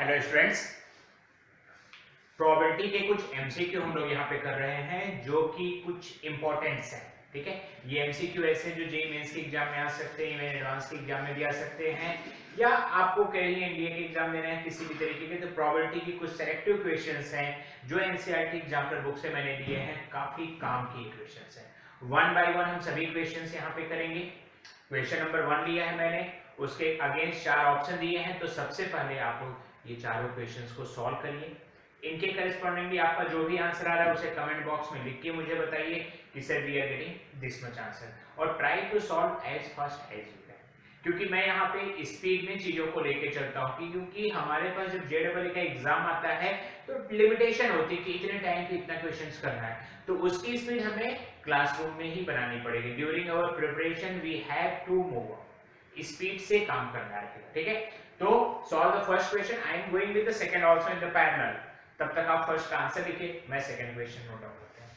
Hello students, probability के कुछ MCQ हम लोग यहाँ पे कर रहे हैं जो कि कुछ इंपॉर्टेंट्स हैं। ठीक है, ये एमसीक्यू ऐसे जो जेईई मेंस के एग्जाम में आ सकते हैं, इवन एडवांस के एग्जाम में भी आ सकते हैं, या आपको कहीं एनडीए के एग्जाम देना है किसी भी तरीके के, तो प्रोबेबिलिटी की कुछ सेलेक्टिव क्वेश्चंस हैं जो एनसीईआरटी एग्जाम्पलर बुक से मैंने लिए हैं, काफी काम की क्वेश्चंस हैं। वन बाय वन हम सभी क्वेश्चंस यहाँ पे करेंगे। क्वेश्चन नंबर 1 लिया है मैंने, उसके अगेंस्ट 4 ऑप्शन दिए हैं, तो सबसे पहले आप ये चारों क्वेश्चंस को सॉल्व करिए। इनके करस्पॉन्डिंगली आपका जो भी आंसर आ रहा है उसे कमेंट बॉक्स में लिख के मुझे बताइए कि sir we are getting this much answer, और try to solve as fast as you can, क्योंकि मैं यहाँ पे स्पीड में चीजों को लेके चलता हूँ, क्योंकि हमारे पास जब जेडबल का एग्जाम आता है तो लिमिटेशन होती है कि इतने टाइम पे इतना क्वेश्चंस करना है, तो उसकी स्पीड हमें क्लासरूम में ही बनानी पड़ेगी। During our preparation we have to move speed से काम करना है। ठीक है, तो solve the first question. I am going with the second also in the parallel. तब तक आप फर्स्ट का आंसर लिखिए, मैं सेकंड क्वेश्चन नोट डाउन करता हूं।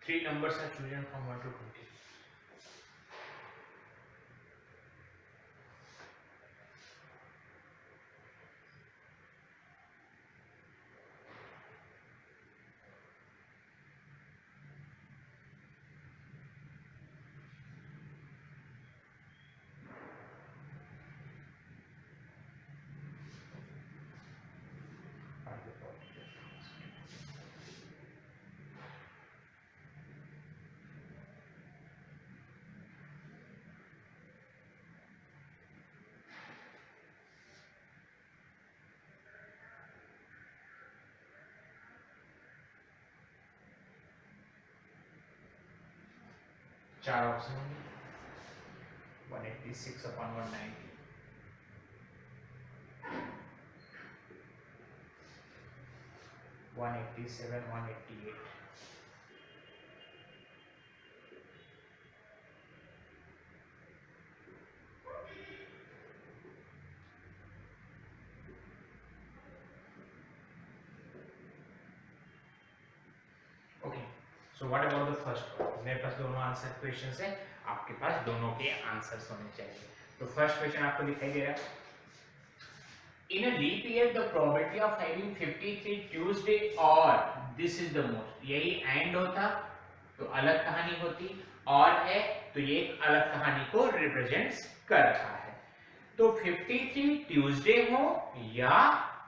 3 numbers are chosen from 1 to 20. चार ऑप्शन होंगे, 186 upon 190, 187, 188, okay. So what about the first one? मेरे पास दोनों आंसर क्वेश्चंस हैं, आपके पास दोनों के आंसर्स होने चाहिए। तो फर्स्ट क्वेश्चन आपको दिखाई दे रहा है, in a leap year the probability of having 53 Tuesday or this is the most, यही एंड होता तो अलग कहानी होती, और है तो ये एक अलग कहानी को रिप्रेजेंट्स कर रहा है। तो 53 ट्यूसडे हो या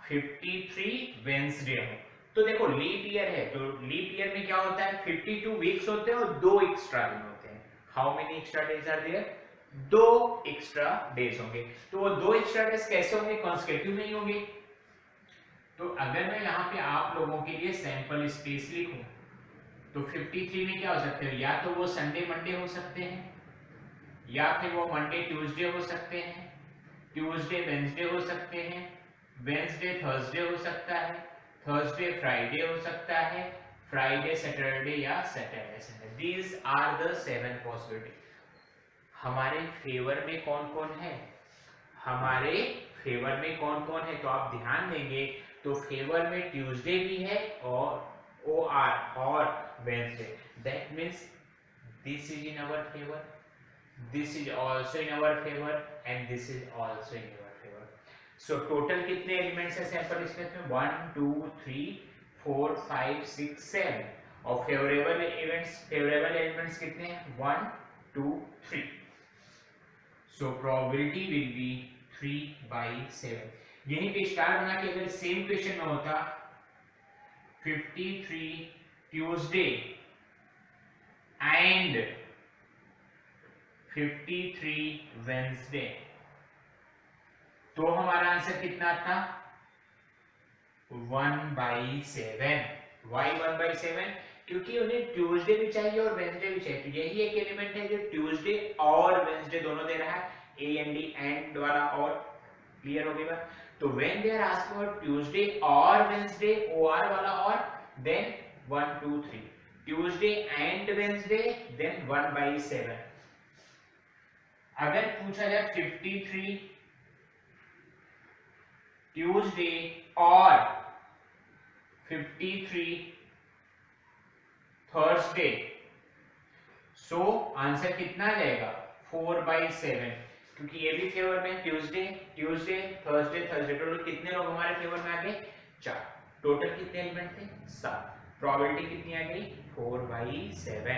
53 वेंसडे हो, तो देखो लीप ईयर है, तो लीप ईयर में क्या होता है, 52 वीक्स होते हैं और 2 एक्स्ट्रा दिन होते हैं। How many extra days are there? 2 extra days होंगे। तो वो 2 एक्स्ट्रा डेज कैसे होंगे? कॉन्सेक्यूटिव नहीं होंगे। तो अगर मैं यहाँ पे आप लोगों के लिए सैंपल स्पेस लिखूं तो 53 में क्या हो सकते हैं, या तो वो संडे मंडे हो सकते हैं, या फिर वो मंडे ट्यूसडे हो सकते हैं, ट्यूसडे वेंसडे हो सकते हैं, वेंसडे थर्सडे हो सकता है, थर्सडे फ्राइडे हो सकता है, फ्राइडे सैटरडे या Saturday Sunday. These are the 7 possibility. हमारे फेवर में कौन कौन है? हमारे फेवर में कौन कौन है? तो आप ध्यान देंगे तो फेवर में ट्यूसडे भी है और OR और Wednesday. That means this is in our favour, this is also in our favor and this is also in your favor. So total कितने एलिमेंट्स हैं सैंपल स्पेस में? 1 2 3 4 5 6 7, और फेवरेबल एलिमेंट्स कितने हैं? 1 2 3। So probability will be 3/7। यहीं पे star बना के अगर सेम क्वेश्चन में होता 53 ट्यूसडे एंड 53 वेंसडे, तो हमारा आंसर कितना था? 1/7। वाई 1/7? क्योंकि उन्हें ट्यूसडे भी चाहिए और वेंसडे भी चाहिए, तो यही एक एलिमेंट है जो ट्यूसडे और वेंसडे दोनों दे रहा है, ए एंड डी एंड वाला। और क्लियर हो गया? तो when they are asking for Tuesday और वेंसडे, ओआर वाला, और then 1 2 3, Tuesday and Wednesday, then 1/7। अगर पूछा जाए 53 ट्यूसडे और 53 थर्सडे, सो आंसर कितना आ जाएगा? 4/7, क्योंकि ये भी फेवर में Tuesday Tuesday Thursday Thursday, total कितने लोग हमारे फेवर में आ गए 4, टोटल कितने एलिमेंट थे 7, प्रोबेबिलिटी कितनी आ गई 4/7।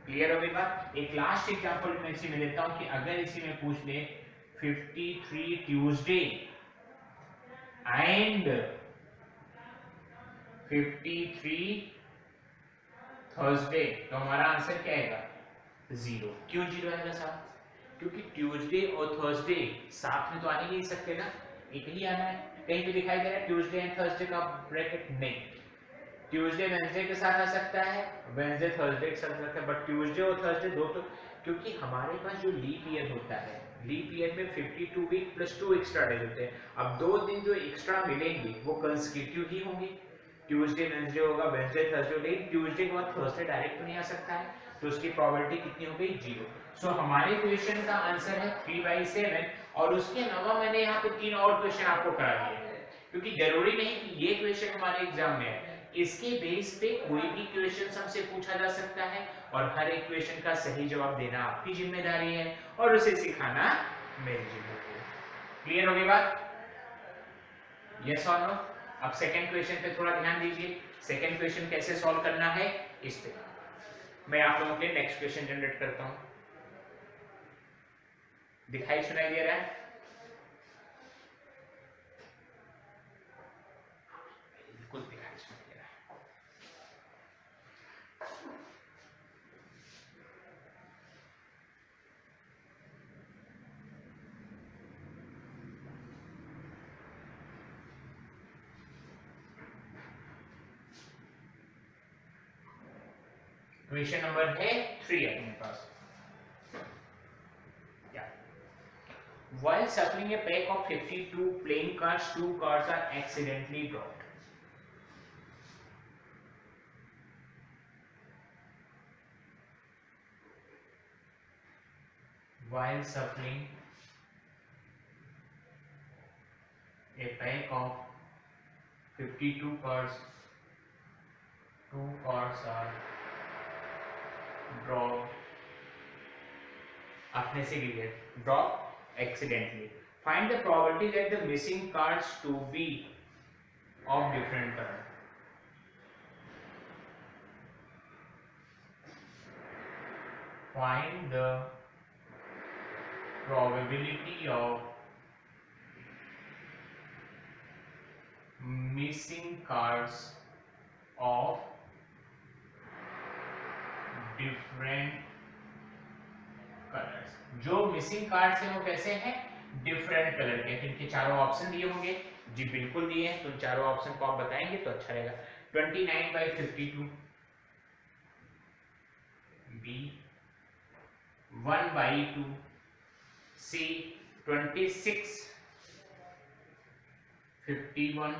क्लियर हो गई बात। एक लास्ट एग्जांपल मैं इसी में लेता हूं कि अगर इसी में पूछ ले 53 ट्यूसडे एंड 53 थर्सडे, तो हमारा आंसर क्या आएगा 0। क्यों 0 आएगा साहब? क्योंकि ट्यूसडे और थर्सडे साथ में तो आ नहीं सकते ना, एक ही आना है। कहीं भी दिखाई दे रहा है ट्यूसडे एंड थर्सडे का ब्रैकेट? नहीं। ट्यूसडे वेडनेसडे के साथ आ सकता है, वेडनेसडे थर्सडे के साथ आ सकता है, बट ट्यूसडे और थर्सडे दो तो, क्योंकि हमारे पास जो लीप ईयर होता है, लीप ईयर में 52 वीक प्लस 2 एक्स्ट्रा डेज होते हैं। अब 2 दिन जो एक्स्ट्रा मिलेंगे वो कंसेक्यूटिव ही होंगे, ट्यूसडे वेडनेसडे होगा, वेडनेसडे थर्सडे, लेकिन ट्यूसडे के बाद थर्सडे डायरेक्ट तो नहीं आ सकता है, तो उसकी प्रोबेबिलिटी कितनी हो गई 0। सो हमारे क्वेश्चन का आंसर है 3/7। और उसके अलावा मैंने यहाँ पे 3 और क्वेश्चन आपको करा दिए हैं, क्योंकि जरूरी नहीं कि ये क्वेश्चन हमारे एग्जाम में है, इसके बेस पे कोई भी क्वेश्चन हमसे पूछा जा सकता है और हर एक क्वेश्चन का सही जवाब देना आपकी जिम्मेदारी है और उसे सिखाना मेरी जिम्मेदारी है। क्लियर हो गई बात? यस और नो? अब सेकंड क्वेश्चन पे थोड़ा ध्यान दीजिए। सेकंड क्वेश्चन कैसे सॉल्व करना है, इस पे मैं आप लोगों के लिए नेक्स्ट क्वेश्चन जनरेट करता हूं। दिखाई सुनाई दे रहा है? बिल्कुल दिखाई सुनाई दे रहा है। क्वेश्चन नंबर है 3 अपने पास। While shuffling a pack of 52 playing cards, 2 cards are accidentally dropped. While shuffling a pack of 52 cards, 2 cards are dropped. अपने से गिरे, drop accidentally. Find the probability that the missing cards to be of different color. Find the probability of missing cards of different colours. जो missing cards हैं वो कैसे हैं? Different colour के। इनके चारों ऑप्शन दिए होंगे? जी बिल्कुल दिए हैं, तो चारों ऑप्शन को आप बताएंगे तो अच्छा रहेगा। 29/52, B 1/2, C 26 51,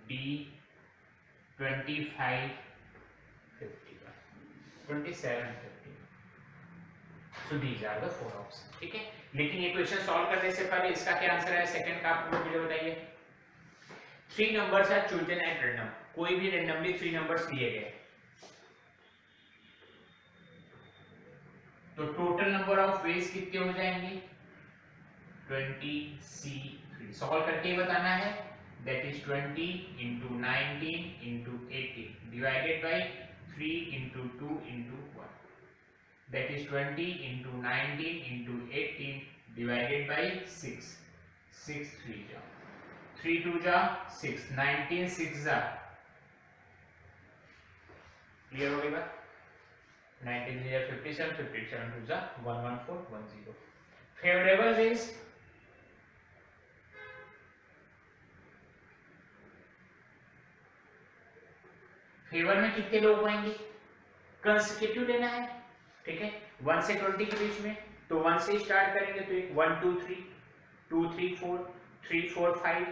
D 25 51, 27 51। So these are the 4 options, ठीक है। लेकिन ये क्वेश्चन सॉल्व करने से पहले इसका क्या आंसर है सेकंड का, आप लोग मुझे बताइए। 3 numbers are chosen at random, कोई भी रैंडमली 3 नंबर्स लिए गए, तो टोटल नंबर ऑफ वेज कितने हो जाएंगे 20C3। सॉल्व करके बताना है, that is 20 into 19 into 18 divided by 3 into 2 into 1, that is 20 into 19 into 18 divided by 6, 6 3 जा 3 2 जा 6, 19 6 जा, क्लियर हो गई बात। 19 3 जा 57, 57 2 जा 11410। फेवरेबल वेज, फेवर में कितने लोग आएंगे, कंसेक्यूटिव लेना है, ठीक है। 1 से 20 के बीच में, तो 1 से स्टार्ट करेंगे तो एक 1 2 3 2 3 4 3 4 5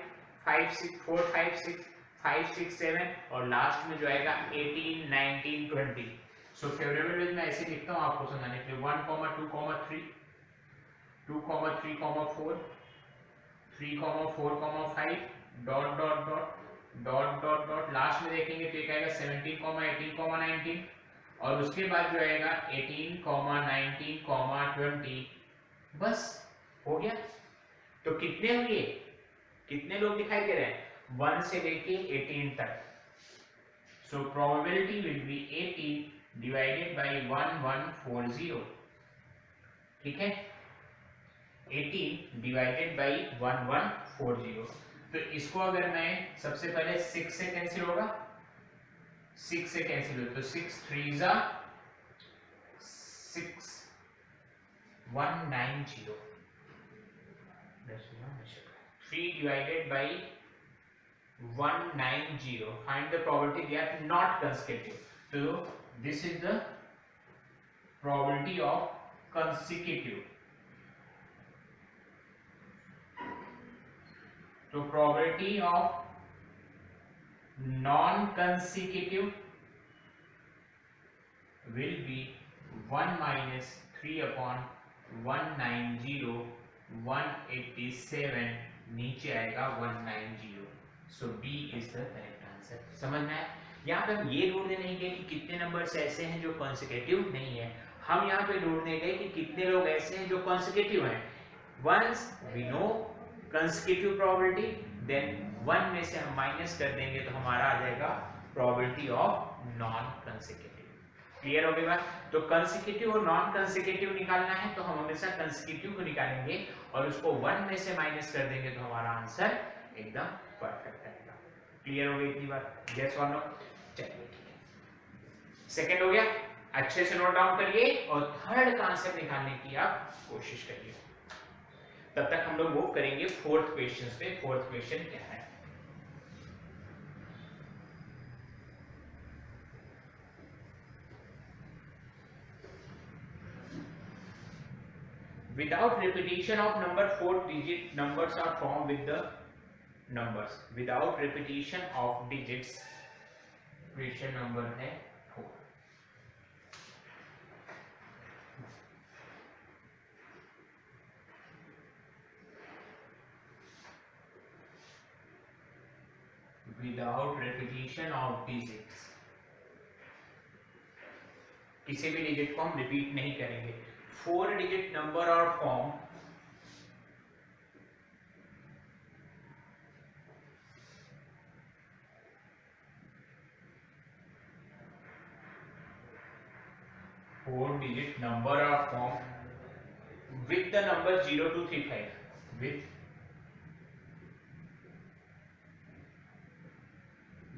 5 6 4 5 6 5 6 7 और लास्ट में जो आएगा 18 19 20। सो फेवरेबल वेज में ऐसे लिखता हूँ आपको समझाने के लिए 1 2 3 2 3 4 3 4 5 dot dot dot dot dot dot, last में देखेंगे तो एक आएगा 17 18 19 और उसके बाद जो आएगा 18 19 20। बस हो गया। तो कितने हुए, कितने लोग दिखाई दे रहे हैं 1 से लेके 18 तक। So probability will be 18 divided by 1140। ठीक है, 18 डिवाइडेड बाय 1140। तो इसको अगर मैं सबसे पहले 6 से कैंसिल होगा, 6 से कैंसिल हो तो 6 3 जा 6 190, 3 divided by 190. Find the probability they are not consecutive. So this is the probability of consecutive. So probability of non-consecutive will be 1 minus 3 upon 190, 187, नीचे आएगा 190. So B is the correct answer. समझ में आया? यहाँ पे हम ये ढूंढने नहीं गए कि कितने नंबर्स ऐसे हैं जो कॉन्सेक्यूटिव नहीं है, हम यहाँ पे ढूंढने गए कि कितने लोग ऐसे हैं जो कॉन्सेक्यूटिव हैं. Once we know consecutive probability, then 1 में से हम माइनस कर देंगे तो हमारा आ जाएगा probability of non consecutive. Clear हो गई बात? तो कंसेक्यूटिव और नॉन कंसेक्यूटिव निकालना है तो हम हमेशा कंसेक्यूटिव को निकालेंगे और उसको 1 में से माइनस कर देंगे तो हमारा आंसर एकदम परफेक्ट आएगा. क्लियर हो गई इतनी बात? यस और नो? चलिए ठीक है, सेकंड हो गया. अच्छे से नोट डाउन करिए और थर्ड का आंसर निकालने की आप कोशिश करिए. तब तक हम लोग मूव करेंगे फोर्थ क्वेश्चन पे. फोर्थ क्वेश्चन क्या है? Without repetition of number, 4-digit numbers are formed with the numbers. Without repetition of digits, question number है 4. Without repetition of digits, किसी भी डिजिट को हम रिपीट नहीं करेंगे. 4 digit number are formed with the number 0 to 35. With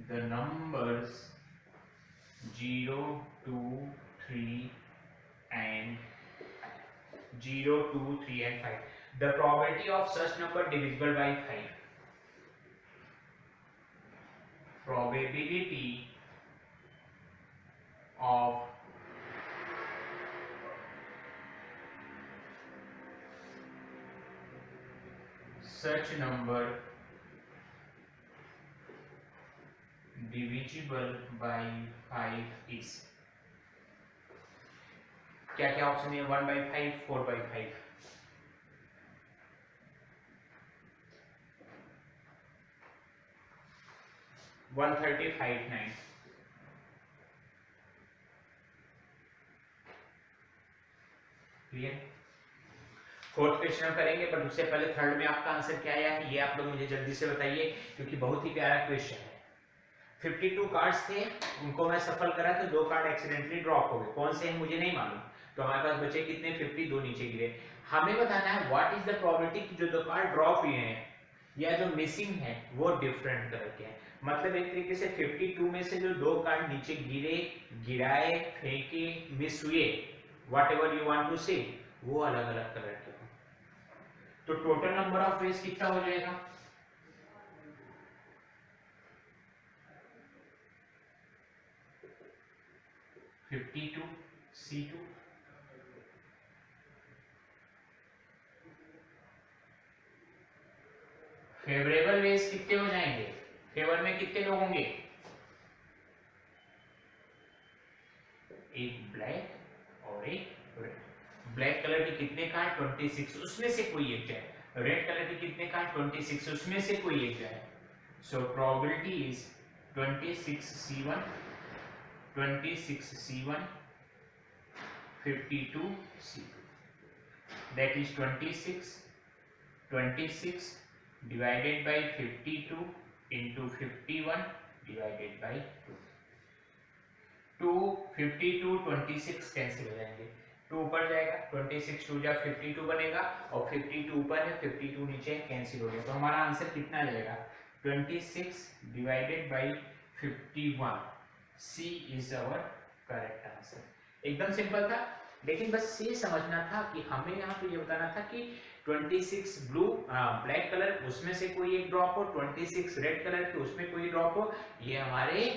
the numbers 0 to 3 and 0 2 3 and 5. The probability of such number divisible by 5. Probability of such number divisible by 5 is. क्या क्या option है? 1 by 5, 4 by 5. One 35 9. Clear? Fourth question हम करेंगे, but उससे पहले third में आपका answer क्या आया है ये आप लोग मुझे जल्दी से बताइए, क्योंकि बहुत ही प्यारा क्वेश्चन है. 52 कार्ड्स थे, उनको मैं सफल करा तो 2 कार्ड एक्सीडेंटली ड्रॉप हो गए. कौन से हैं मुझे नहीं मालूम. तो हमारे पास बचे कितने? 50. 2 नीचे गिरे. हमें बताना है व्हाट इज द प्रोबेबिलिटी कि जो 2 कार्ड ड्रॉप हुए हैं या जो मिसिंग है वो डिफरेंट कलर के हैं. मतलब एक तरीके से 52 में से जो 2 कार्ड नीचे गिरे, गिराए, फेंके, मिस हुए, व्हाटएवर यू वांट टू से, वो अलग अलग कलर के हैं. तो टोटल नंबर ऑफ वेज कितना हो जाएगा? C2. फेवरेबल वेज कितने हो जाएंगे? फेवर में कितने लोग होंगे? एक ब्लैक और एक रेड. ब्लैक कलर के कितने कार्ड? 26. उसमें से कोई एक जाए. रेड कलर के कितने कार्ड? 26. उसमें से कोई एक जाए. So probability is 26C1, 26C1, 52C2. That is 26 26 divided by 52 into 51 divided by 2 52 26 cancel हो जाएंगे, 2 ऊपर जाएगा, 26 2 जा 52 बनेगा और 52 ऊपर है 52 नीचे कैंसिल हो गया। तो हमारा आंसर कितना आ जाएगा 26 divided by 51। C is our correct answer. एकदम सिंपल था, लेकिन बस ये समझना था कि हमें यहाँ पे ये बताना था कि 26 ब्लू ब्लैक कलर उसमें से कोई एक ड्रॉप हो, 26 रेड कलर के उसमें कोई ड्रॉप हो, ये हमारे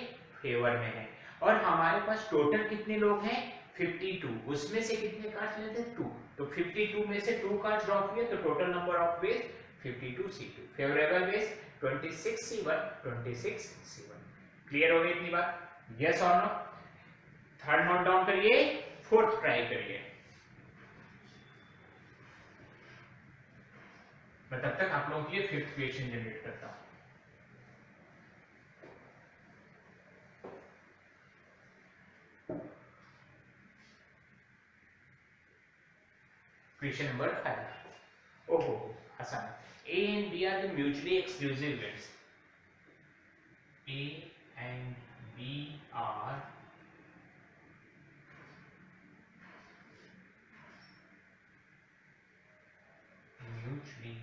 फेवर में है। और हमारे पास टोटल कितने लोग हैं 52, उसमें से कितने कार्ड्स लेते हैं 2, तो 52 में से 2 कार्ड्स ड्रॉप हुए तो total number of ways 52 C2, favourable ways 26 C1 26 C1। Clear हो गई इतनी बात? यस और नो? थर्ड नोट डाउन करिए, फोर्थ ट्राई करिए। मैं तब तक आप लोगों के लिए फिफ्थ क्वेश्चन जनरेट करता हूं। Question number 5। ओहो आसान है। A and B are the mutually exclusive events. A and B are mutually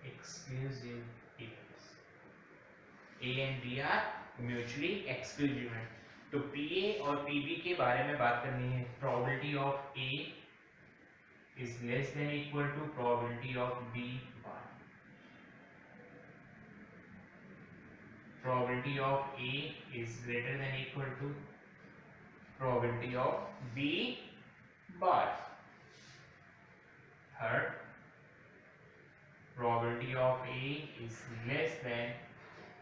exclusive events. A and B are mutually exclusive events. तो PA और PB के बारे में बात करनी है। Probability of A is less than equal to probability of B1. Probability of A is greater than equal to probability of B bar. Third, probability of A is less than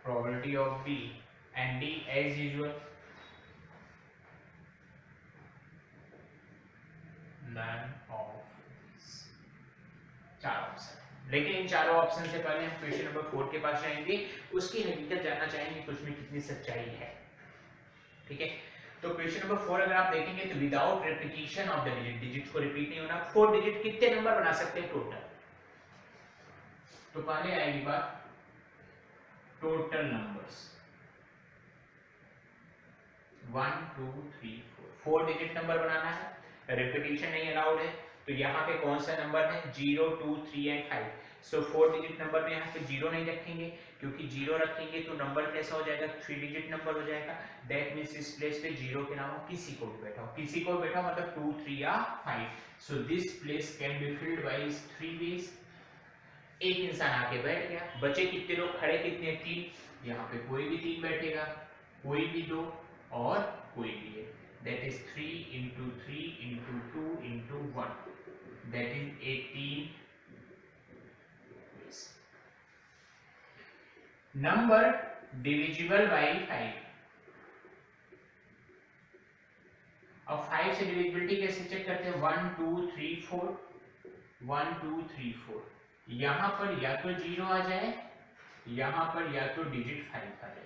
probability of B, and D as usual none of these। चार option. लेकिन इन चारों option से पहले हम question number 4 के पास जाएंगे, उसकी हकीकत जानना चाहेंगे कि उसमें कितनी सच्चाई है। ठीक है, तो क्वेश्चन नंबर 4 अगर आप देखेंगे तो without repetition of the digit, digit को रिपीट नहीं होना, 4 डिजिट कितने नंबर बना सकते हैं टोटल? तो पहले आएगी बात टोटल नंबर्स 1 2 3 4, 4 डिजिट नंबर बनाना है, रिपीटिशन नहीं अलाउड है। तो यहाँ पे कौन सा नंबर है 0 2 3 एंड 5। सो 4 डिजिट नंबर में यहाँ पे 0 नहीं रखेंगे, क्योंकि 0 रखेंगे तो नंबर कैसा हो जाएगा 3 डिजिट नंबर हो जाएगा। दैट मींस इस प्लेस पे 0 के अलावा किसी को भी बैठा हो, किसी को बैठा हो मतलब 2 3 या 5। So this place can be filled by 3 ways. एक इंसान आके बैठ गया, बचे कितने लोग खड़े कितने 3, यहाँ पे कोई भी 3 बैठेगा, कोई भी 2 और कोई भी 1। That is 3 into 3 into 2 into 1. That is 18 ways. Number divisible by 5. अब 5 से डिविजिबिलिटी कैसे चेक करते हैं 1 2 3 4 1 2 3 4। यहाँ पर या तो 0 आ जाए, यहाँ पर या तो डिजिट 5 आ जाए।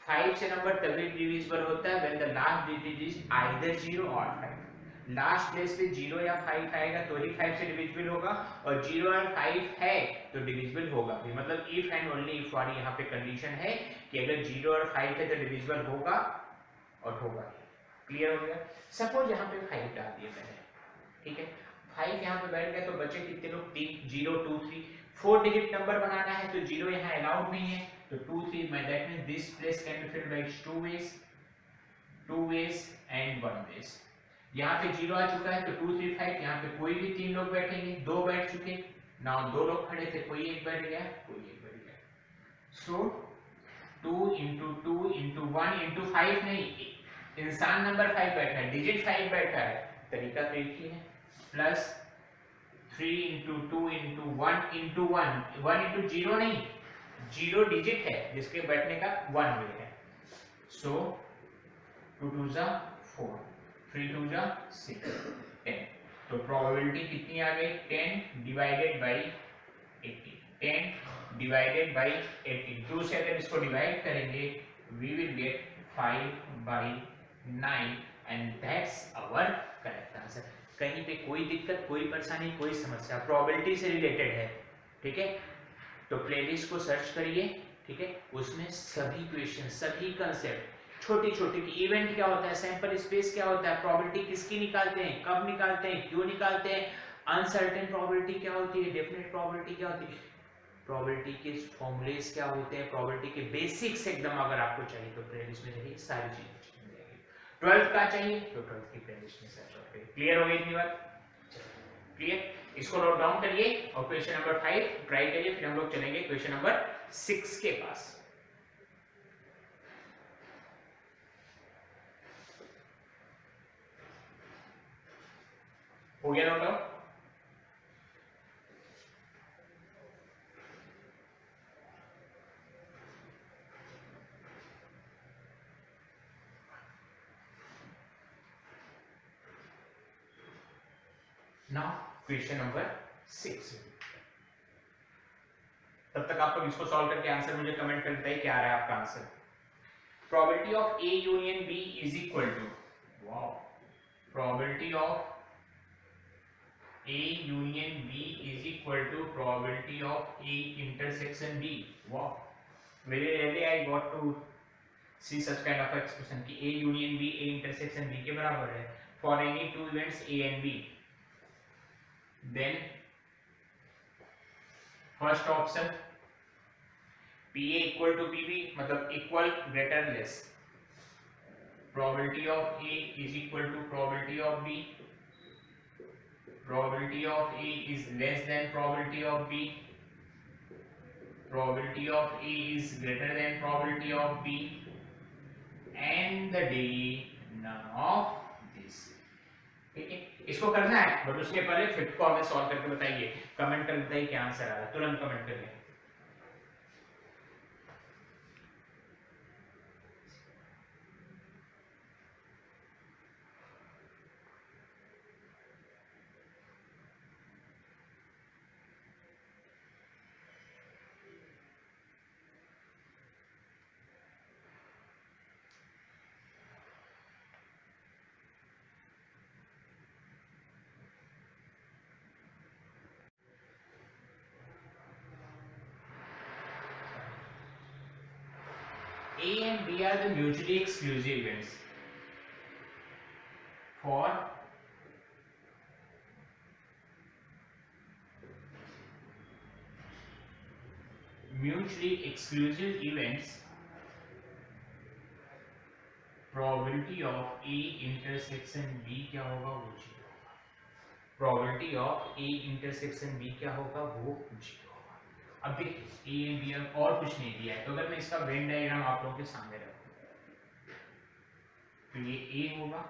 5 से नंबर तभी डिविजिबल होता है when the last digit is either 0 और 5। लास्ट प्लेस पे 0 या 5 आएगा तो ही 5 से डिविजिबल होगा, और 0 और 5 है तो डिविजिबल होगा भी। मतलब इफ एंड ओनली इफ वाली यहाँ पे कंडीशन है कि अगर 0 और 5 है तो डिविजिबल होगा और होगा। क्लियर हो गया? सपोज यहाँ पे 5 डाल दिया मैंने, ठीक है, 5 यहाँ पे बैठ गया तो बचे कितने लोग 3 0 2 3। 4 डिजिट नंबर बनाना है तो 0 यहाँ अलाउड नहीं है, तो 2 3 my that means this place can be filled by 2 ways and 1 ways। यहाँ पे 0 आ चुका है तो 2 3 5, यहाँ पे कोई भी 3 लोग बैठेंगे, 2 बैठ चुके, नाउ 2 लोग खड़े थे, कोई एक बैठ गया, कोई एक बैठ गया। सो 2 into 2 into 1 into 5 नहीं, इंसान नंबर 5 बैठा है, डिजिट 5 बैठा है, तरीका तो एक ही है। Plus 3 into 2 into 1 into 1 1 into 0 नहीं, 0 डिजिट है जिसके बैठने का 1 वे है। सो 2 2 जा 4 3 2 जा 6 10। तो प्रोबेबिलिटी कितनी आ गई 10 डिवाइडेड बाय 80, 10 डिवाइडेड बाय 80। 2 से अगर इसको डिवाइड करेंगे we will get 5/9 and that's our correct answer. कहीं पे कोई दिक्कत, कोई परेशानी, कोई समस्या प्रोबेबिलिटी से रिलेटेड है, ठीक है, तो प्लेलिस्ट को सर्च करिए, ठीक है, उसमें सभी क्वेश्चन, सभी कंसेप्ट, छोटी छोटी की इवेंट क्या होता है, सैंपल स्पेस क्या होता है, प्रोबेबिलिटी किसकी निकालते हैं, कब निकालते हैं, क्यों निकालते हैं, अनसर्टेन प्रोबेबिलिटी क्या होती है, डेफिनेट प्रोबेबिलिटी क्या होती है, प्रोबेबिलिटी के फॉर्मूलेस क्या होते हैं, प्रोबेबिलिटी के बेसिक्स एकदम अगर आपको चाहिए तो प्लेलिस्ट में जाइए, सारी चीजें मिल जाएगी। 12th का चाहिए तो 12th की प्लेलिस्ट में सर्च करिए। क्लियर हो गई इतनी बात? क्लियर? इसको नोट डाउन करिए और क्वेश्चन नंबर 5 ट्राई करिए, फिर हम लोग चलेंगे क्वेश्चन नंबर 6 के पास। हो गया note down? Now question number 6। तब तक आप लोग इसको सॉल्व करके आंसर मुझे कमेंट कर बताइए क्या आ रहा है आपका answer. Probability of A union B is equal to, wow, probability of A union B is equal to probability of A intersection B. Wow, very rarely I got to see such kind of expression कि A union B A intersection B के बराबर है for any two events A and B. Then first option PA equal to PB मतलब equal greater less. Probability of A is equal to probability of B. Probability of A is less than probability of B. Probability of A is greater than probability of B. And the day none of this. ठीक है, इसको करना है but उसके पहले fifth को हमें solve करके बताइए, कमेंट कर बताइए क्या आंसर आ रहा है, तुरंत कमेंट करिए। A and B are the mutually exclusive events for mutually exclusive events. Probability of A intersection B क्या होगा वो 0 होगा। Probability of A intersection B क्या होगा वो 0 होगा। अब देखिए A and B और कुछ नहीं दिया है, तो अगर मैं इसका वेन डायग्राम आप लोगों के सामने रखूं तो ये A होगा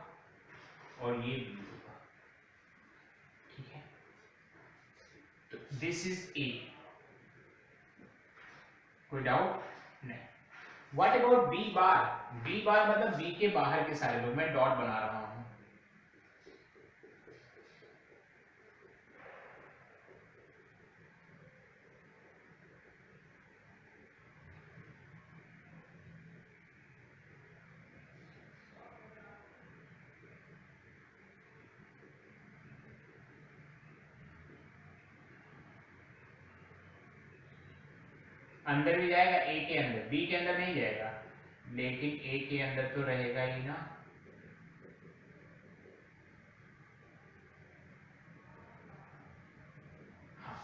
और ये B होगा, ठीक है, तो दिस इज A, कोई डाउट नहीं। What about B bar? B बार मतलब B के बाहर के सारे लोग, मैं डॉट बना रहा हूं। अंदर भी जाएगा A के अंदर, B के अंदर नहीं जाएगा, लेकिन A के अंदर तो रहेगा ही ना। हाँ,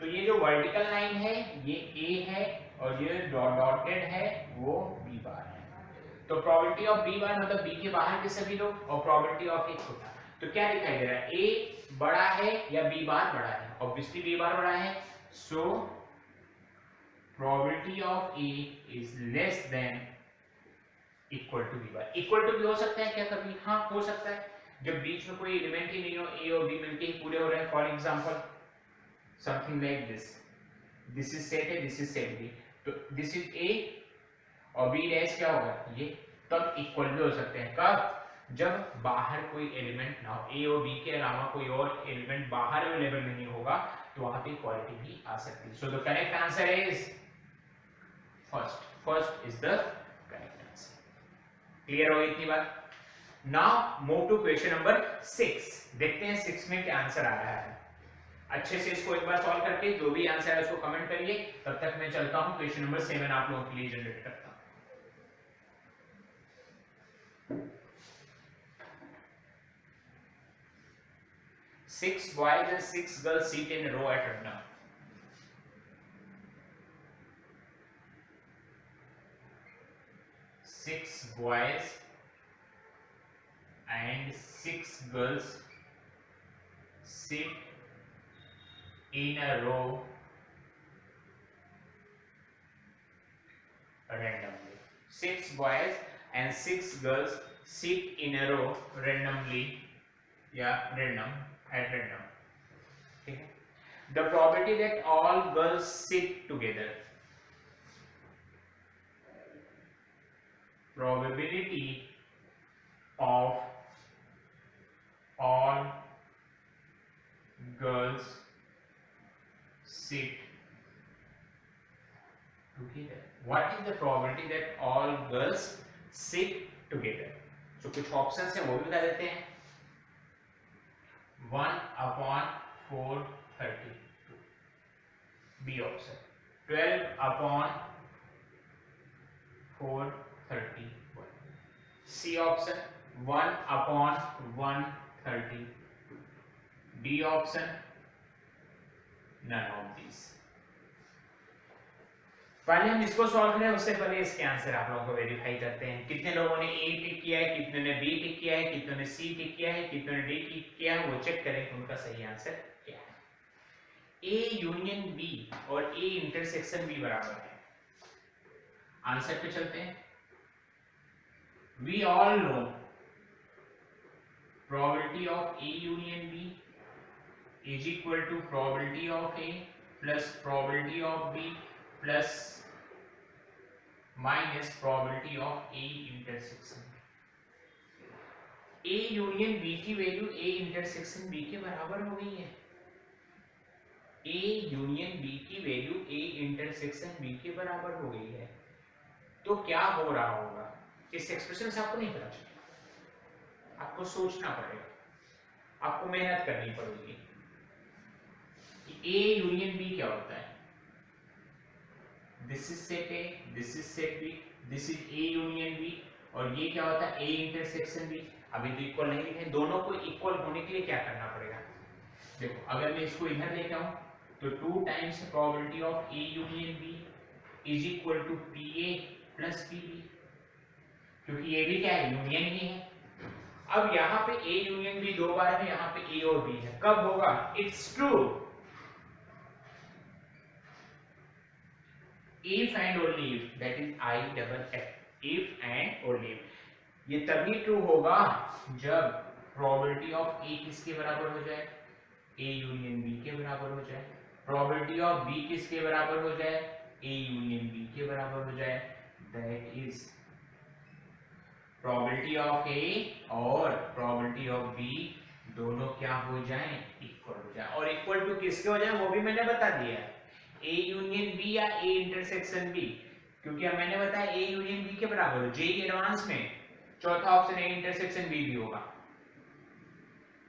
तो ये जो वर्टिकल लाइन है ये A है और ये डॉटेड है वो B बार है। तो प्रोबेबिलिटी ऑफ B बार मतलब B के बाहर के सभी लोग और प्रोबेबिलिटी ऑफ A छोटा। तो क्या दिखाई दे रहा है, A बड़ा है या B बार बड़ा है? ऑब्वियसली B बार बड़ा है, सो probability of A is less than equal to B bar. equal to B हो सकता है क्या कभी? हाँ हो सकता है, जब बीच में कोई एलिमेंट ही नहीं हो, A और B मिलके ही पूरे हो रहे हैं। For example something like this, this is set है, दिस इज सेट B, तो दिस इज A और B डैश क्या होगा ये, तब इक्वल भी हो सकते हैं। कब? जब बाहर कोई एलिमेंट ना हो, A और B के अलावा कोई और एलिमेंट बाहर अवेलेबल नहीं होगा, तो वहां पे इक्वालिटी भी आ सकती है। So the correct answer is first, first is the correct answer. Clear हो गई इतनी बात? Now move to question number 6। देखते हैं 6 में क्या आंसर आ रहा है। अच्छे से इसको एक बार सॉल्व करके जो भी आंसर है उसको कमेंट करिए, तब तक मैं चलता हूं क्वेश्चन नंबर 7 आप लोगों के लिए जनरेट करता हूं। Six boys and 6 girls sit in a row at random. Six boys and 6 girls sit in a row randomly. 6 boys and 6 girls sit in a row randomly, random at random. Okay. The probability that all girls sit together. Probability of all girls sit together. What is the probability that all girls sit together? So कुछ options हैं वो भी बता देते हैं। 1/432, B option. 12/431, C option 1/132, D option none of this. पहले हम इसको सॉल्व करें उससे पहले इसके आंसर आप लोगों को वेरीफाई करते हैं। कितने लोगों ने ए टिक किया है, कितने ने बी टिक किया है, कितने ने सी टिक किया है, कितने ने डी टिक किया है, वो चेक करें कि उनका सही आंसर क्या है। ए यूनियन बी और ए इंटरसेक्शन बी बराबर है। आंसर पे चलते हैं। We all know probability of A union B is equal to probability of A plus probability of B plus minus probability of A intersection। A union B की value A intersection B के बराबर हो गई है। A union B की value A intersection B के बराबर हो गई है। तो क्या हो रहा होगा? इस एक्सप्रेशन से आपको नहीं पता चलेगा, आपको सोचना पड़ेगा, आपको मेहनत करनी पड़ेगी कि A यूनियन B क्या होता है। This is set A, this is set B, this is A union B और ये क्या होता है A इंटरसेक्शन B। अभी तो इक्वल नहीं लिखे, दोनों को इक्वल होने के लिए क्या करना पड़ेगा? देखो अगर मैं इसको इधर लेके आऊं तो 2 times probability of A union B is equal to PA plus PB, क्योंकि ये भी क्या है यूनियन ही है। अब यहाँ पे A यूनियन B 2 बार है, यहाँ पे A और B है। कब होगा? It's true if and only if, that is I double F, if and only if। ये तभी ट्रू होगा जब प्रोबेबिलिटी ऑफ A किसके बराबर हो जाए? A यूनियन B के बराबर हो जाए। प्रोबेबिलिटी ऑफ B किसके बराबर हो जाए? A यूनियन B के बराबर हो जाए। That is probability of A और प्रोबेबिलिटी ऑफ B दोनों क्या हो जाएं? इक्वल हो जाए। और इक्वल टू किसके हो जाए वो भी मैंने बता दिया है, A यूनियन B या A इंटरसेक्शन B, क्योंकि अब मैंने बताया A यूनियन B के बराबर हो। जेई एडवांस में चौथा ऑप्शन A इंटरसेक्शन B भी होगा।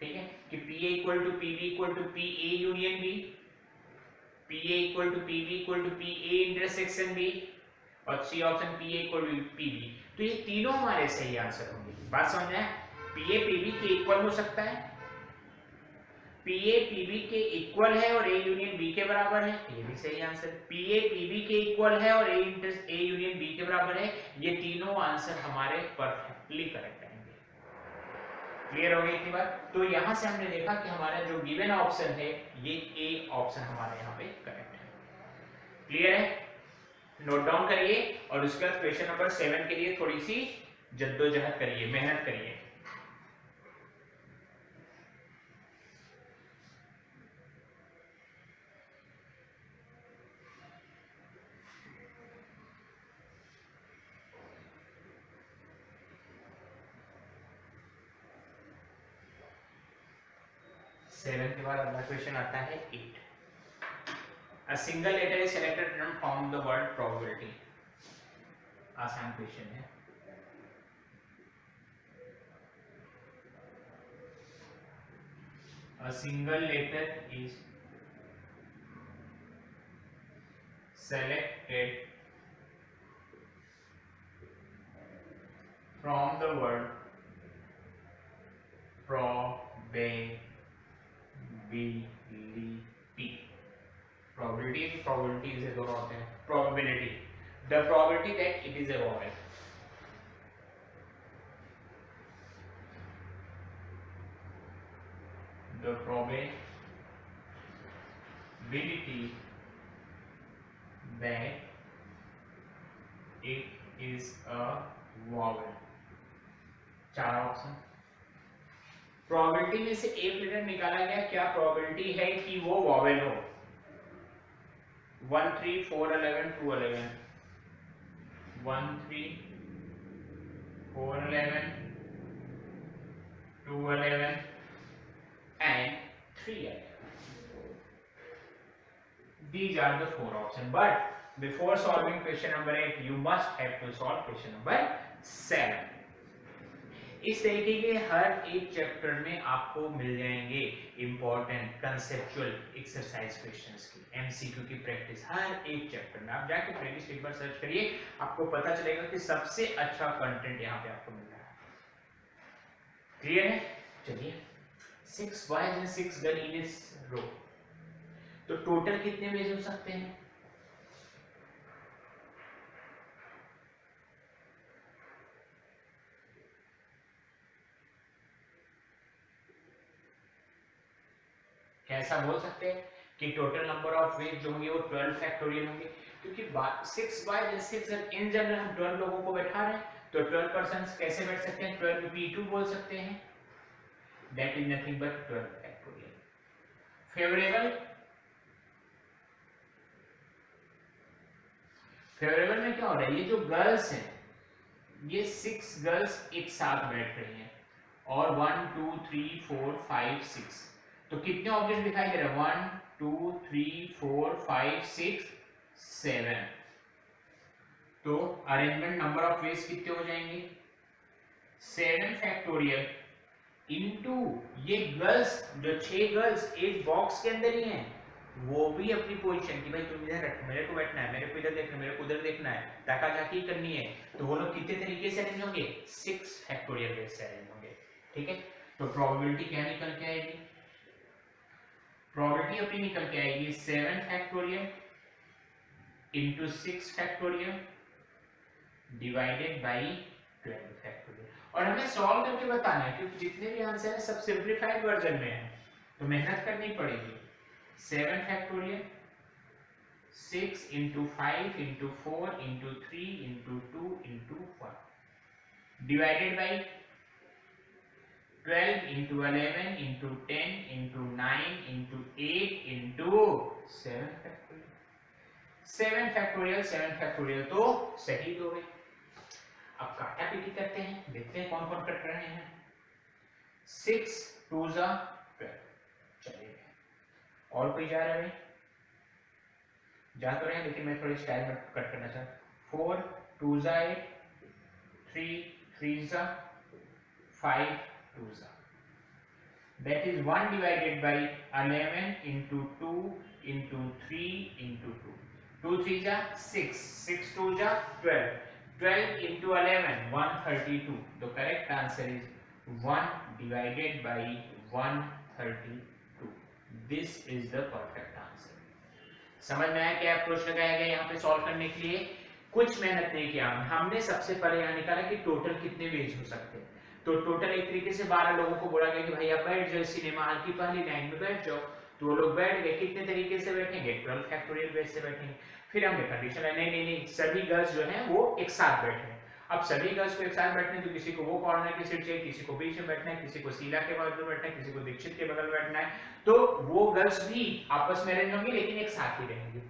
ठीक है कि PA equal to PB equal to PA union B, PA equal to PB equal to PA intersection B और C option PA equal to PB। तो ये तीनों हमारे सही आंसर होंगे। बात समझ में आया? PA PB के इक्वल हो सकता है, PA PB के इक्वल है और A यूनियन B के बराबर है, ये भी सही आंसर। PA PB के इक्वल है और A यूनियन B के बराबर है, ये तीनों आंसर हमारे परफेक्टली करेक्ट आएंगे। क्लियर हो गई इतनी बात? तो यहां से हमने देखा कि हमारा जो गिवन ऑप्शन है ये A ऑप्शन हमारे यहाँ पे करेक्ट है। क्लियर है? नोट डाउन करिए और उसके बाद क्वेश्चन नंबर 7 के लिए थोड़ी सी जद्दोजहद करिए, मेहनत करिए। सेवन के बाद अगला क्वेश्चन आता है 8। A single letter is selected from the word probability। आसान क्वेश्चन है। a single letter is selected from the word probability. Probability से दोनों होते हैं. Probability, the probability that it is a vowel. The probability that it is a vowel. चार option. Probability में से एक लेटर निकाला गया, क्या प्रोबेबिलिटी है कि वो वॉवेल हो? 1 3 4 11 2 11 1 3 4 11 2 11 and 3 11. These are the four options. But before solving question number 8, you must have to solve question number 7. इस तरीके के हर एक चैप्टर में आपको मिल जाएंगे इंपॉर्टेंट कंसेप्चुअल एक्सरसाइज क्वेश्चंस की, एमसीक्यू की प्रैक्टिस हर एक चैप्टर में. आप जाके प्लेलिस्ट एक बार सर्च करिए, आपको पता चलेगा कि सबसे अच्छा कंटेंट यहाँ पे आपको मिल रहा है. क्लियर है? चलिए, 6 boys and 6 girl in this row. तो टोटल कितने वेज हो सकते हैं? कैसा बोल सकते हैं कि टोटल नंबर ऑफ वेज जो होंगे वो 12 फैक्टोरियल होंगे, क्योंकि 6 बाय 6 इन जनरल हम 12 लोगों को बैठा रहे हैं, तो 12 पर्सन्स कैसे बैठ सकते हैं? 12 p2 बोल सकते हैं. That is nothing but 12 factorial. Favourable में क्या हो रहा है? ये जो गर्ल्स हैं, ये 6 गर्ल्स एक साथ बैठ रही हैं और 1 2 3 4 5 6. तो कितने ऑब्जेक्ट दिखाई दे रहे हैं? 1 2 3 4 5 6 7. तो अरेंजमेंट नंबर ऑफ वेज कितने हो जाएंगे? 7 फैक्टोरियल इनटू ये गर्ल्स, जो 6 गर्ल्स एक बॉक्स के अंदर ही हैं, वो भी अपनी पोजीशन की भाई तुम इधर रखो, मेरे को बैठना है, मेरे को इधर देखना है, मेरे को उधर देखना है, ताकाझाकी करनी है, तो वो लोग कितने तरीके से अरेंज होंगे? 6 फैक्टोरियल वेज से अरेंज होंगे. ठीक है, तो प्रोबेबिलिटी क्या निकल के आएगी? प्रोबेबिलिटी अपनी निकल के आएगी 7 factorial into 6 factorial divided by 12 factorial. और हमें सॉल्व करके बताना है, क्योंकि जितने भी आंसर है सब सिंपलीफाइड वर्जन में है, तो मेहनत करनी पड़ेगी. 7 factorial 6 into 5 into 4 into 3 into 2 into 1 divided by 12 into 11 into 10 into 9 into 8 into 7 factorial. 7 factorial 7 factorial तो सही दो गए. अब काटा पीटी करते हैं, देखते हैं कौन कौन कट रहे हैं. 6 2 जा 12. चलिए, और कोई जा रहा है? जा तो रहे हैं, लेकिन मैं थोड़ी स्टाइल में कट करना चाहता हूं. 4 2 जा 8 3 3 जा 5 2 जा. That is 1 divided by 11 into 2 into 3 into 2. 2 3 जा 6, 6 2 जा 12. 12 into 11 132. The correct answer is 1 divided by 132. This is the perfect answer. समझ में आया क्या अप्रोच लगाया गया यहाँ पे सॉल्व करने के लिए? कुछ मेहनत नहीं किया हमने. सबसे पहले यहाँ निकाला कि टोटल कितने वेज हो सकते हैं. तो टोटल एक तरीके से 12 लोगों को बोला गया कि भाई आप बैठ जाओ, सिनेमा हॉल की पहली लाइन में बैठ जाओ. तो वो लोग बैठ गए. कितने तरीके से बैठेंगे? 12 फैक्टोरियल वेज से बैठेंगे. फिर हमने कंडीशन है नहीं सभी गर्ल्स जो हैं वो एक साथ बैठे हैं. अब सभी गर्ल्स को एक साथ बैठने, तो किसी को वो कॉर्नर की सीट चाहिए, किसी को बीच में बैठना है, किसी को शीला के बगल में बैठना है, किसी को दीक्षित के बगल में बैठना है. तो वो गर्ल्स भी आपस में अरेंज होंगी, लेकिन एक साथ ही रहेंगे.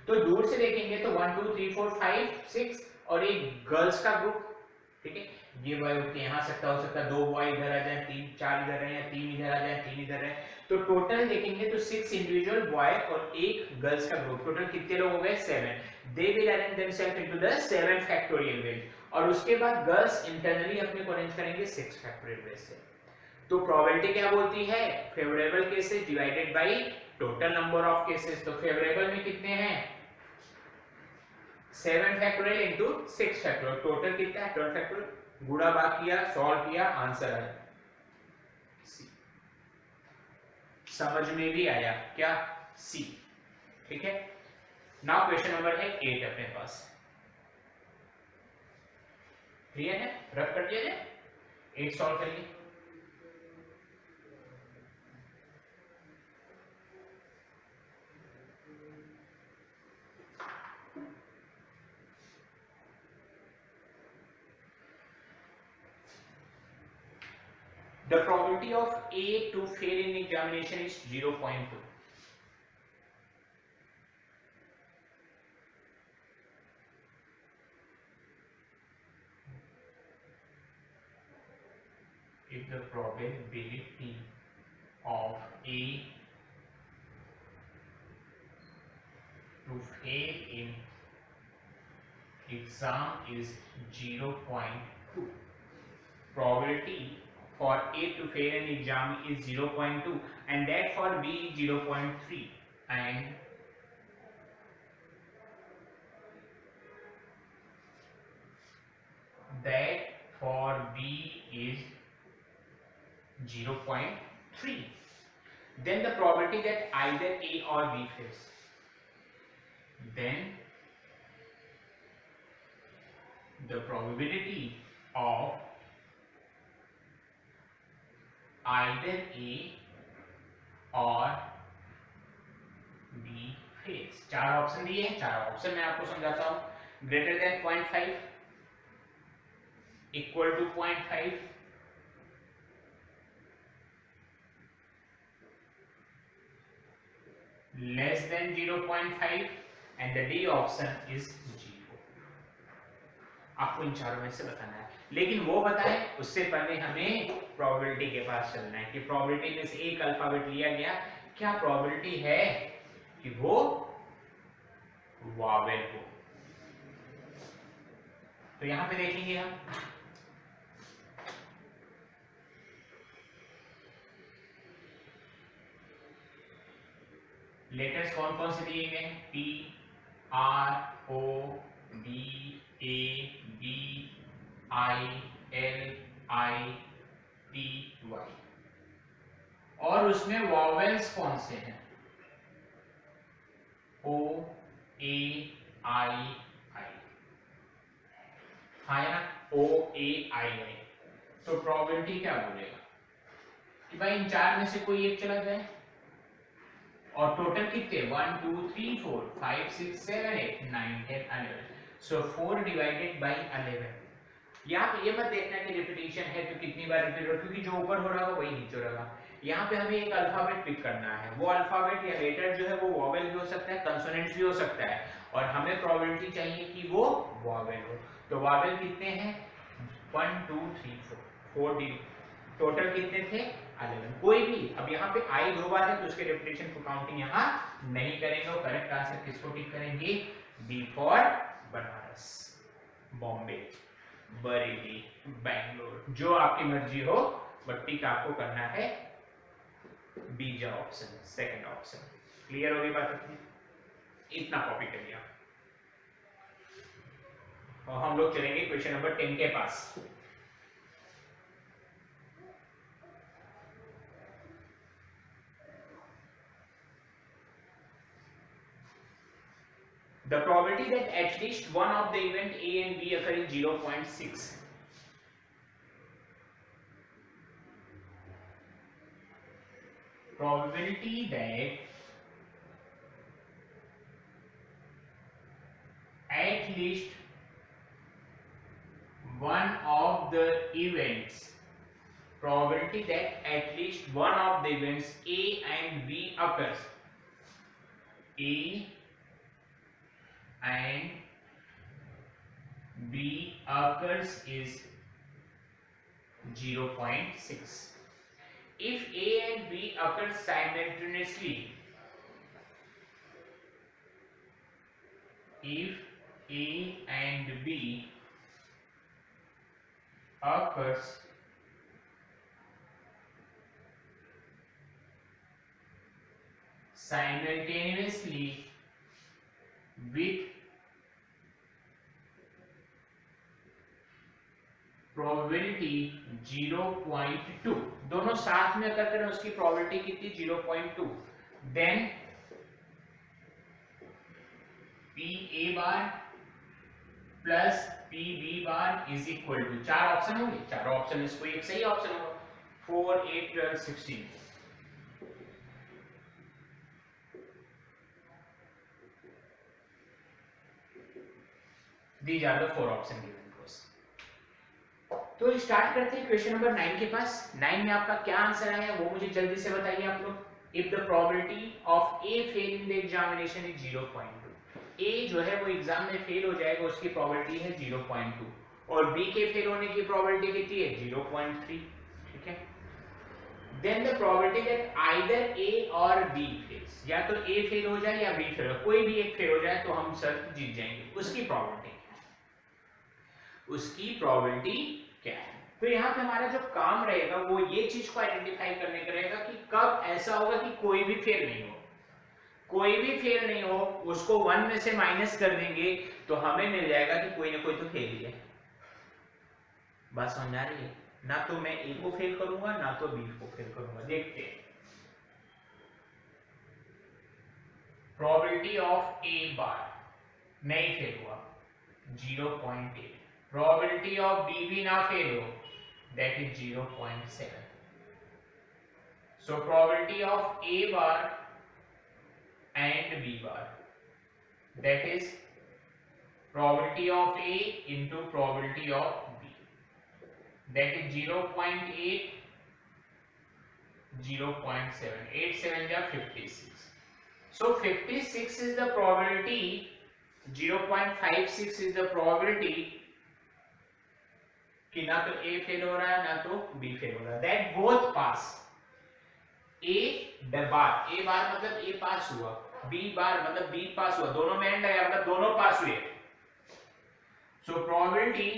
तो दूर से देखेंगे तो 1 2 3 4 5 6 और एक गर्ल्स का ग्रुप. ठीक है, ये बॉय उठते यहाँ सकता हो सकता है, 2 बॉय इधर आ जाए, 3 4 इधर रहे, 3 इधर आ जाए, 3 इधर रहे. तो टोटल देखेंगे तो 6 इंडिविजुअल बॉय और एक गर्ल्स का ग्रुप. टोटल कितने लोग हो गए? 7. They will arrange themselves into the 7 factorial ways. और उसके बाद गर्ल्स इंटरनली अपने को अरेंज करेंगे 6 फैक्टोरियल वेज से. तो प्रोबेबिलिटी क्या बोलती है, favourable cases divided by total number of cases. तो फेवरेबल में कितने हैं, 7 फैक्टोरियल इंटू 6 फैक्टोरियल, टोटल कितना है 12 फैक्टोरियल। गुणा भाग किया, सॉल्व किया, आंसर आया। समझ में भी आया क्या, सी। ठीक है, नाउ क्वेश्चन नंबर है 8 अपने पास। क्लियर है, रख कर दिया जाए, 8 सॉल्व करिए। The probability of A to fail in examination is 0.2. If the probability of A to fail in exam is 0.2, probability for A to fail in exam is 0.2 and that for B is 0.3 and that for B is 0.3, then the probability that either A or B fails, then the probability of either A or B fails। चार option दिए हैं, चार option मैं आपको समझाता हूं। Greater than 0.5, equal to 0.5, less than 0.5 and the D option is 0। आपको इन चारों में से बताना है, लेकिन वो बताए उससे पहले हमें प्रोबेबिलिटी के पास चलना है कि प्रोबेबिलिटी में से एक अल्फाबेट लिया गया, क्या प्रोबेबिलिटी है कि वो वावेल हो। तो यहां पे देखेंगे हम, लेटर्स कौन कौन से दिए गए हैं, P, R, O, B, A, B, I, L, I, T, Y, और उसमें वॉवेल्स कौन से हैं, O, A, I, I, हाँ है ना, O, A, I, I। तो प्रोबेबिलिटी क्या बोलेगा कि भाई इन चार में से कोई एक चला जाए, और टोटल कितने 1 2 3 4 5 6 7 8 9 10 11, सो 4 डिवाइडेड बाय 11। यहाँ पे ये मत देखना कि रिपीटिशन है तो कितनी बार रिपीट हो, क्योंकि जो ऊपर हो रहा होगा वही नीचे रहेगा। यहाँ पे हमें एक अल्फाबेट पिक करना है, वो अल्फाबेट या लेटर जो है वो वॉवेल भी हो सकता है, कंसोनेंट्स भी हो सकता है, और हमें प्रोबेबिलिटी चाहिए कि वो वॉवेल हो। तो वॉवेल कितने हैं 1 2 3 4 डी, टोटल कितने थे 11, कोई भी। अब यहाँ पे आई दो बार है तो उसके रिपीटेशन को काउंटिंग यहाँ नहीं करेंगे, और करेक्ट आंसर किसको टिक करेंगे, बी फॉर बनारस, बॉम्बे, बरेली, बैंगलोर, जो आपकी मर्जी हो, बट टिक आपको करना है बीजा ऑप्शन, सेकंड ऑप्शन। क्लियर होगी बात अपनी, इतना कॉपी कर लिया। और हम लोग चलेंगे क्वेश्चन नंबर 10 के पास। The probability that at least one of the event A and B occur is 0.6. Probability that at least one of the events, probability that at least one of the events A and B occurs, A and B occurs is 0.6. If A and B occur simultaneously, if A and B occurs simultaneously with probability 0.2, दोनों साथ में अगर करें उसकी probability कितनी 0.2, then P A bar plus P B bar is equal to, चार option होंगे, चारों ऑप्शन में से कोई एक सही ऑप्शन होगा, 4 8 12 16। These are the 4 option given to us. तो स्टार्ट करते हैं क्वेश्चन नंबर 9 के पास। 9 में आपका क्या आंसर आया वो मुझे जल्दी से बताइए आप लोग। If the probability of A fail in the examination is 0.2, ए जो है वो एग्जाम में फेल हो जाएगा, उसकी प्रोबेबिलिटी है 0.2, और बी के फेल होने की प्रोबेबिलिटी कितनी है 0.3, ठीक है। Then the probability that either A और बी फेल्स, या तो ए फेल हो जाए या बी फेल हो, कोई भी एक फेल हो जाए तो हम सर जीत जाएंगे, उसकी प्रोबेबिलिटी क्या है, उसकी प्रोबेबिलिटी क्या है। तो यहाँ पे हमारा जो काम रहेगा वो ये चीज को आइडेंटिफाई करने का रहेगा कि कब ऐसा होगा कि कोई भी फेल नहीं हो, कोई भी फेल नहीं हो, उसको 1 में से माइनस कर देंगे तो हमें मिल जाएगा कि कोई ना कोई तो फेल ही है। बात समझ आ रही है? ना तो मैं ए को फेल करूंगा ना तो बी को फेल करूंगा। देखते हैं प्रोबेबिलिटी ऑफ ए बार नहीं फेल हुआ 0.8, प्रोबेबिलिटी ऑफ बी भी ना फेल हो that is 0.7। So probability of A bar and b bar, that is probability of a into probability of b, that is 0.8 0.7, 8 7 ja 56, so 56 is the probability, 0.56 is the probability कि ना तो a fail हो रहा है ना तो b fail हो रहा है, that both pass। a बार मतलब a पास हुआ, b बार मतलब b पास हुआ, दोनों में एंड आया मतलब दोनों पास हुए। So probability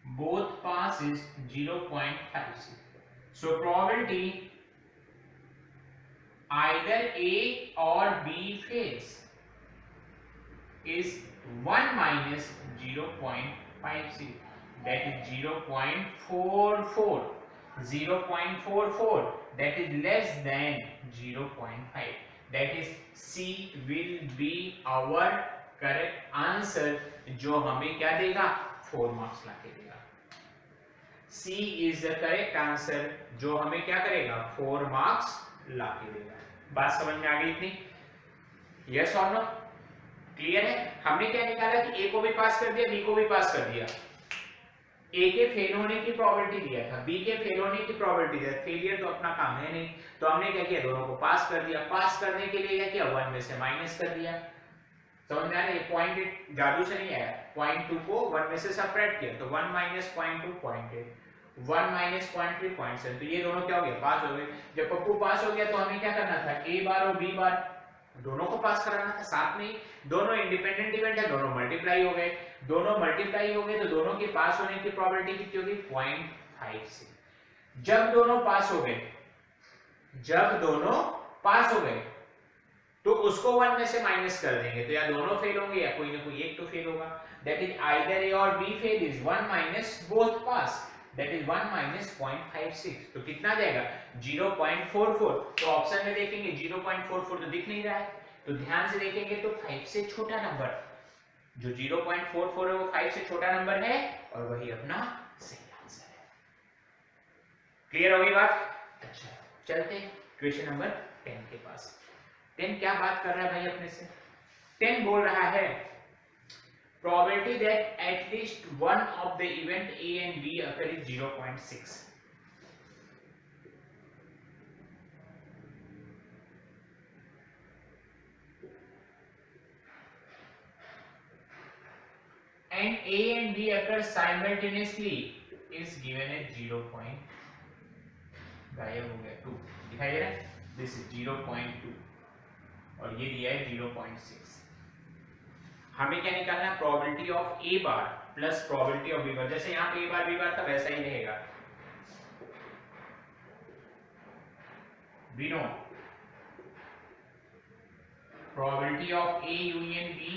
both pass is 0.56, so probability either a और b fails is 1 minus 0.56, that is 0.44, 0.44, that is less than 0.5, that is C will be our correct answer, जो हमें क्या देगा 4 मार्क्स ला के देगा। C is the correct answer, जो हमें क्या करेगा 4 मार्क्स ला के देगा। बात समझ में आ गई इतनी? यस और नो? क्लियर है? हमने क्या निकाला कि A को भी पास कर दिया, B को भी पास कर दिया, ए के फेल होने की प्रोबेबिलिटी दिया था, बी के फेल होने की प्रोबेबिलिटी दिया, फेलियर तो अपना काम है नहीं, तो हमने क्या किया दोनों को पास कर दिया। पास करने के लिए क्या किया 1 में से माइनस कर दिया। समझ में आ रहा है? पॉइंट जादू से नहीं आया, 0.2 को 1 में से सबट्रैक्ट किया तो 1 minus 0.2 0.8, 1 minus 0.3 0.7, तो ये दोनों क्या हो गया पास हो गए। जब पप्पू पास हो गया तो हमें क्या करना था ए बार और बी बार दोनों को पास कराना था साथ में, दोनों इंडिपेंडेंट इवेंट है, दोनों मल्टीप्लाई हो गए, दोनों मल्टीप्लाई हो गए तो दोनों के पास होने की प्रोबेबिलिटी कितनी होगी 0.56। जब दोनों पास हो गए, जब दोनों पास हो गए तो उसको 1 में से माइनस कर देंगे, तो या दोनों फेल होंगे या कोई ना कोई एक तो फेल होगा, दैट इज आइदर ए और B fail is 1 minus both pass, that is 1 minus 0.56, तो कितना जाएगा 0.44। तो ऑप्शन में देखेंगे 0.44 तो दिख नहीं रहा है, तो ध्यान से देखेंगे तो 5 से छोटा नंबर, जो 0.44 है वो 5 से छोटा नंबर है और वही अपना सही आंसर है। क्लियर होगी बात? अच्छा चलते क्वेश्चन नंबर 10 के पास। 10 क्या बात कर रहा है भाई अपने से? 10 बोल रहा है probability that at least one of the event A and B occur is 0.6. And A and B occur simultaneously is given as 0. गायब हो गया 2 दिखाई दे रहा है, this is 0.2 और ये दिया है 0.6। हमें क्या निकालना है probability of A bar plus probability of B bar, जैसे यहाँ पे ए बार बी बार था वैसा ही रहेगा। We know probability of A union B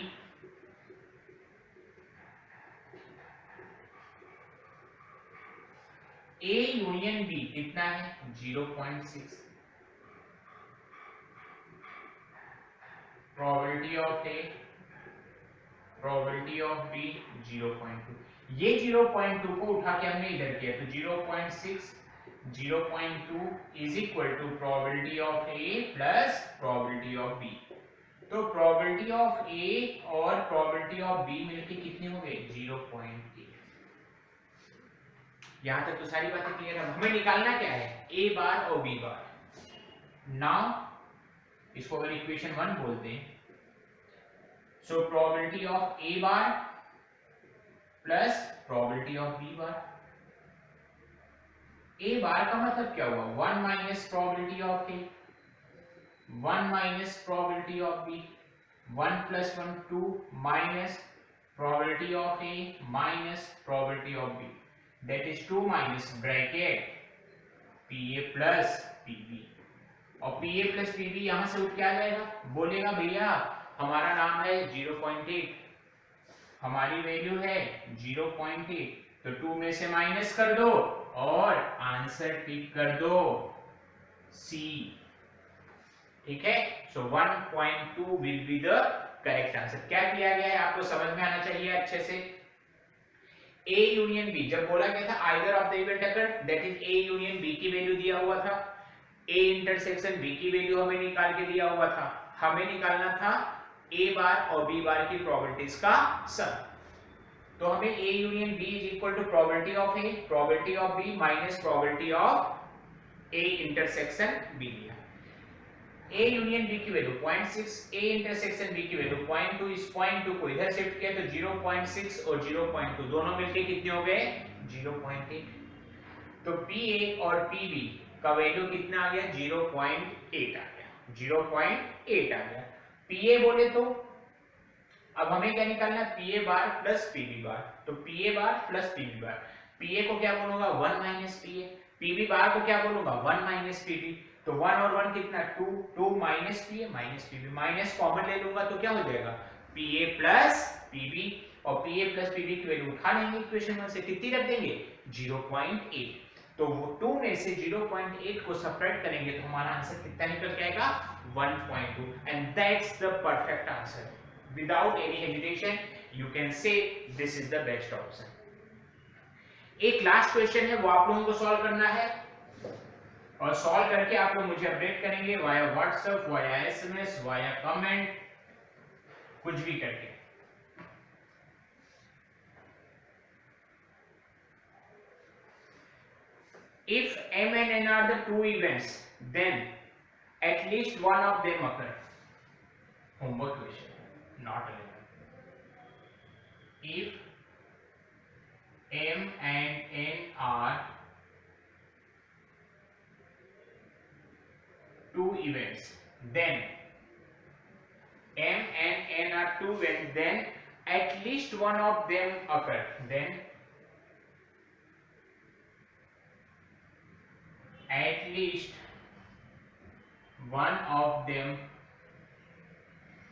A union B कितना है 0.6, probability of A probability of B 0.2, ये 0.2 को उठा के हमने इधर किया तो 0.6 0.2 is equal to probability of A plus probability of B. तो प्रोबेबिलिटी ऑफ ए और प्रोबेबिलिटी ऑफ बी मिलके कितने हो गए 0.8। यहां तक तो सारी बातें क्लियर है। हमें निकालना क्या है ए बार और बी बार। नाउ इसको अगर इक्वेशन 1 बोलते हैं, so probability of A bar plus probability of B bar. A bar का मतलब क्या हुआ 1 minus probability of A 1 minus probability of B 1 plus 1 2 minus probability of A minus probability of B, that is 2 minus bracket PA plus PB। और PA plus PB यहां से उठ के आ जाएगा, बोलेगा भैया हमारा नाम है 0.8, हमारी वैल्यू है 0.8, तो 2 में से माइनस कर दो और आंसर टिक कर दो C। ठीक है, सो 1.2 will be the correct answer. क्या किया गया है आपको समझ में आना चाहिए अच्छे से। A यूनियन B जब बोला गया था either of the event occur, that is A union B की वैल्यू दिया हुआ था, A इंटरसेक्शन B की वैल्यू हमें निकाल के दिया हुआ था। हमें निकालना था A बार और B बार की प्रोबेबिलिटीज का सम। तो हमें A union B is equal to probability of A probability of B minus probability of A intersection B दिया। A यूनियन B की वैल्यू 0.6, A इंटरसेक्शन B की वैल्यू 0.2, इस 0.2 को इधर शिफ्ट किया तो 0.6 और 0.2 दोनों मिलके कितने हो गए 0.8। तो PA और PB का वैल्यू कितना आ गया 0.8 आ गया, 0.8 आ गया। PA बोले तो अब हमें क्या निकालना है PA बार प्लस PB बार। तो PA बार प्लस PB बार, PA को क्या बोलूंगा 1 माइनस PA, PB बार को क्या बोलूंगा 1 माइनस PB। तो 1 और 1 कितना 2, 2 minus PA minus PB, minus common ले लूंगा तो क्या हो जाएगा PA प्लस PB, और PA प्लस PB की वैल्यू उठा लेंगे इक्वेशन 1 से, कितनी रख देंगे 0.8। तो वो 2 में से 0.8 को सबट्रैक्ट करेंगे तो हमारा आंसर कितना निकल के आएगा 1.2, and that's the perfect answer. Without any hesitation you can say this is the best option. एक लास्ट क्वेश्चन है वो आप लोगों को सॉल्व करना है, और सॉल्व करके आप लोग मुझे अपडेट करेंगे via WhatsApp, via SMS, via comment, कुछ भी करके। If M and N are the two events, then at least one of them occur. Homework question, not 11. If M and N are two events, then M and N are two events, then at least one of them occur. Then at least one of them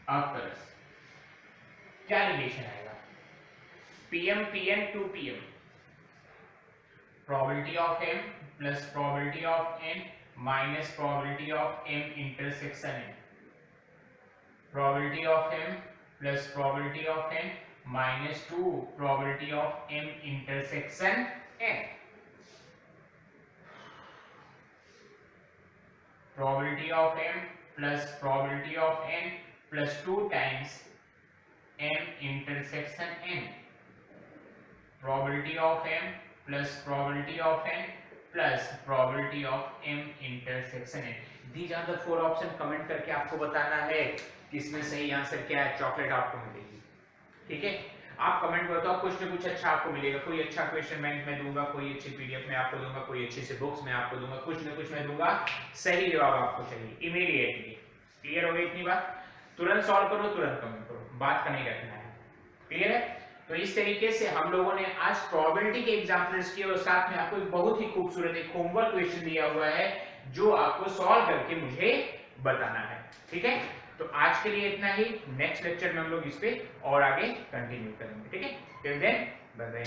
occurs. क्या relation आएगा PM PM to PM, probability of M plus probability of N minus probability of M intersection N, probability of M plus probability of N minus 2 probability of M intersection N, probability of M plus probability of N plus 2 times M intersection N, probability of M plus probability of N plus probability of M intersection N. These are the 4 option. Comment करके आपको बताना है कि इसमें सही answer क्या है, chocolate आपको मिलेगी। ठीक है, आप कमेंट बताओ, कुछ ना कुछ अच्छा आपको मिलेगा। कोई अच्छा क्वेश्चन बैंक में दूंगा, कोई अच्छी पीडीएफ में आपको दूंगा, कोई अच्छी से बुक्स में आपको दूंगा, कुछ ना कुछ मैं दूंगा। सही जवाब आपको चाहिए इमीडिएटली। क्लियर हो गई इतनी बात? तुरंत सॉल्व करो, तुरंत कमेंट करो, बात का नहीं रखना है। क्लियर है? तो इस तरीके से हम लोगों ने आज प्रोबेबिलिटी के एग्जांपल्स किए और साथ में आपको एक बहुत ही खूबसूरत एक होमवर्क क्वेश्चन दिया हुआ है जो आपको सॉल्व करके मुझे बताना है। ठीक है, तो आज के लिए इतना ही, नेक्स्ट लेक्चर में हम लोग इस पे और आगे कंटिन्यू करेंगे, ठीक है? Till then bye bye.